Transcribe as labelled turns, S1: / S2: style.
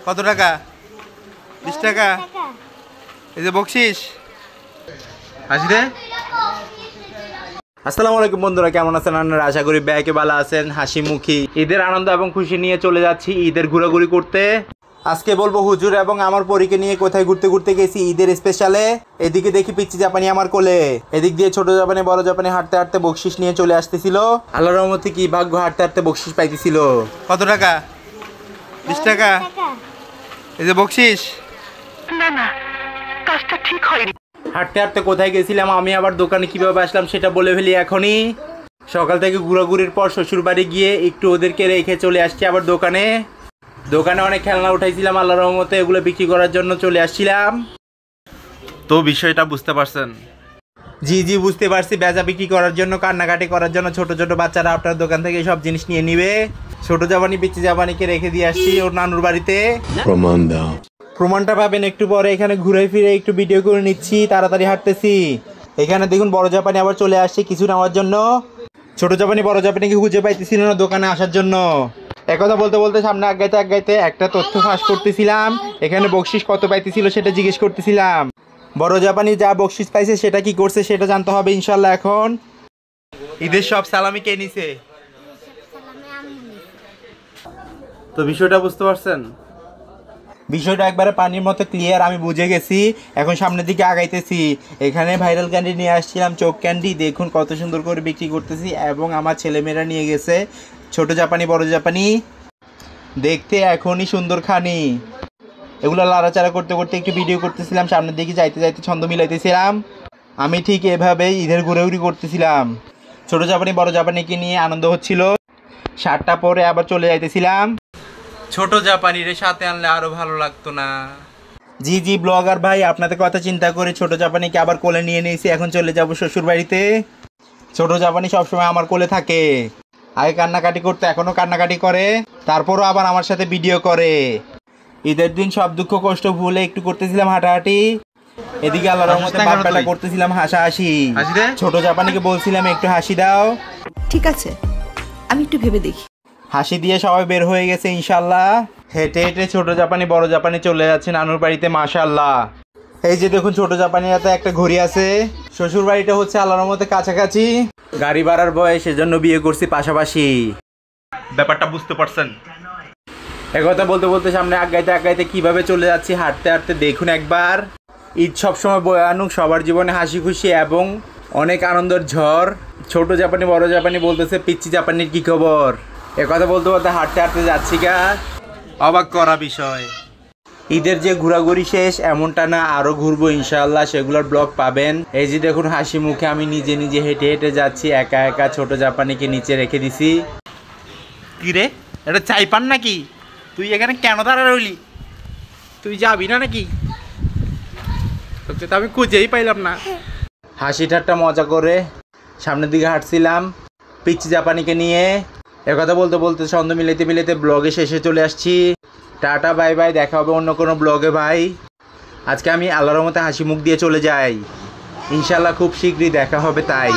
S1: কত টাকা? 20 টাকা। এই যে বকশিস। হাসি দে। আসসালামু আলাইকুম বন্ধুরা, কেমন আছেন আপনারা? আশা করি ব্যাকে ভালো আছেন, হাসি মুখী। ঈদের আনন্দ এবং খুশি নিয়ে চলে যাচ্ছি ঈদের ঘোরাঘুরি করতে। আজকে বলবো হুজুর এবং আমার পরীকে নিয়ে কোথায় ঘুরতে ঘুরতে গেছি ঈদের স্পেশালে। এদিকে দেখি পিচ্চি জাপানি আমার কোলে, এদিক দিয়ে ছোট জাপানি বড় জাপানি হাঁটতে হাঁটতে বকশিস নিয়ে চলে আসতেছিল। আল্লাহর রহমতে কি ভাগ্য, হাঁটতে হাঁটতে বকশিস পাইতেছিল। কত টাকা? 20 টাকা। এই যে বকশিস।
S2: না না, কাজটা ঠিক হয়নি।
S1: হাঁটতে হাঁটতে কোথায় গেছিলাম, আমি আবার দোকানে কিভাবে আসলাম সেটা বলে ফেলি এখনই। সকাল থেকে ঘোরাঘুরির পর শ্বশুর বাড়ি গিয়ে একটু ওদেরকে রেখে চলে আসছি আবার দোকানে। দোকানে অনেক খেলনা উঠাইছিলাম, আল্লাহর রহমতে এগুলো বিক্রি করার জন্য চলে আসছিলাম। তো বিষয়টা বুঝতে পারছেন? জি জি বুঝতে পারছি। বেচা বিক্রি করার জন্য, কান্নাকাটি করার জন্য ছোট ছোট বাচ্চারা আপনার দোকান থেকে সব জিনিস নিয়ে নিবে। ছোট জাপানি পিচ্চি জাপানিকে রেখে দিয়ে আসছি ওর নানুর বাড়িতে।
S3: প্রমাণ দাও।
S1: প্রমাণটা পাবেন একটু পরে। এখানে ঘুরে ফিরে একটু ভিডিও করে নিচ্ছি, তাড়াতাড়ি হাঁটতেছি। এখানে দেখুন বড় জাপানি আবার চলে আসছে কিছু নেওয়ার জন্য। ছোট জাপানি বড় জাপানিকে খুঁজে পাইতেছিল না দোকানে আসার জন্য। একথা বলতে বলতে সামনে আগাইতে আগাইতে একটা তথ্য ফাঁস করতেছিলাম। এখানে বকশিস কত পাইতেছিল সেটা জিজ্ঞেস করতেছিলাম। বড় জাপানি যা বকশিস পাইছে সেটা কি করছে সেটা জানতে হবে ইনশাল্লাহ। এখন ঈদের সব সালামি কে নিছে? তো বিষয়টা বুঝতে পারছেন? বিষয়টা একবারে পানির মতো ক্লিয়ার, আমি বুঝে গেছি। এখন সামনের দিকে আগাইতেছি। এখানে ভাইরাল ক্যান্ডি নিয়ে আসছিলাম, চোখ ক্যান্ডি। দেখুন কত সুন্দর করে বিক্রি করতেছি এবং আমার ছেলেমেয়েরা নিয়ে গেছে ছোট জাপানি বড় জাপানি দেখতে এখনই সুন্দর খানি। এগুলো লাড়াচাড়া করতে করতে একটু ভিডিও করতেছিলাম, সামনের দিকে যাইতে যাইতে ছন্দ মিলাইতেছিলাম। আমি ঠিক এভাবেই ঈদের ঘুরেঘুরি করতেছিলাম। ছোট জাপানি বড় জাপানিকে নিয়ে আনন্দ হচ্ছিল। 7টা পরে আবার চলে যাইতেছিলাম। ছোট জাপানির সাথে আনলে আরো ভালো লাগতো না? জি জি ব্লগার ভাই, আপনাদের কথা চিন্তা করে ছোট জাপানিকে আবার কোলে নিয়ে নিয়েছি। এখন চলে যাব শ্বশুর বাড়িতে। ছোট জাপানি সবসময় আমার কোলে থাকে। আগে কান্নাকাটি করতে, এখনো কান্নাকাটি করে, তারপরও আবার আমার সাথে ভিডিও করে। ঈদের দিন সব দুঃখ কষ্ট ভুলে একটু করতেছিলাম হাঁটাহাঁটি। এদিকে আল্লাহর রহমতে বাপ্পাটা করতেছিলাম হাসাহাসি। ছোট জাপানিকে বলছিলাম একটু হাসি দাও।
S2: ঠিক আছে, আমি একটু ভেবে দেখি।
S1: হাসি দিয়ে সবাই বের হয়ে গেছে ইনশাল্লাহ। হেঁটে হেঁটে ছোট জাপানি বড় জাপানি চলে যাচ্ছে নানুর বাড়িতে মাশাআল্লাহ। এই যে দেখুন ছোট জাপানির হাতে একটা ঘড়ি আছে। শ্বশুর বাড়িটা হচ্ছে আল্লাহর রহমতে কাছাকাছি। গাড়ি ভাড়ার বয়স, সেজন্য বিয়ে করছি পাশাপাশি। ব্যাপারটা বুঝতে পারছেন? একথা বলতে বলতে সামনে আগাইতে আগাইতে কিভাবে চলে যাচ্ছি হাঁটতে হাঁটতে। দেখুন একবার, ঈদ সবসময় বয়ে আনুক সবার জীবনে হাসি খুশি এবং অনেক আনন্দের ঝড়। ছোট জাপানি বড় জাপানি বলতেছে পিচ্চি জাপানির কি খবর। একথা বলতে বলতে হাঁটতে হাঁটতে যাচ্ছি গা। অবাক করা বিষয়, ঈদের যে ঘোরাঘুরি শেষ এমনটা না, আরো ঘুরবো ইনশাআল্লাহ, সেগুলোর ব্লগ পাবেন। এই যে দেখুন হাসি মুখে আমি নিজে নিজে হেঁটে হেঁটে যাচ্ছি একা একা। ছোট জাপানিকে নিচে রেখে দিছি। কি রে, এটা চাই পান নাকি? তুই এখানে কেন দাঁড়া রইলি? তুই যাবি না নাকি? তোকে তো আমি খুঁজেই পাইলাম না। হাসি ঠাট্টা মজা করে সামনের দিকে হাঁটছিলাম পিচ্চি জাপানিকে নিয়ে। একথা বলতে বলতে ছন্দ মিলাইতে মিলাইতে ব্লগে শেষে চলে আসছি। টাটা বাই বাই, দেখা হবে অন্য কোনো ব্লগে ভাই। আজকে আমি আল্লাহর রহমতে হাসি মুখ দিয়ে চলে যাই ইনশাল্লাহ, খুব শীঘ্রই দেখা হবে তাই।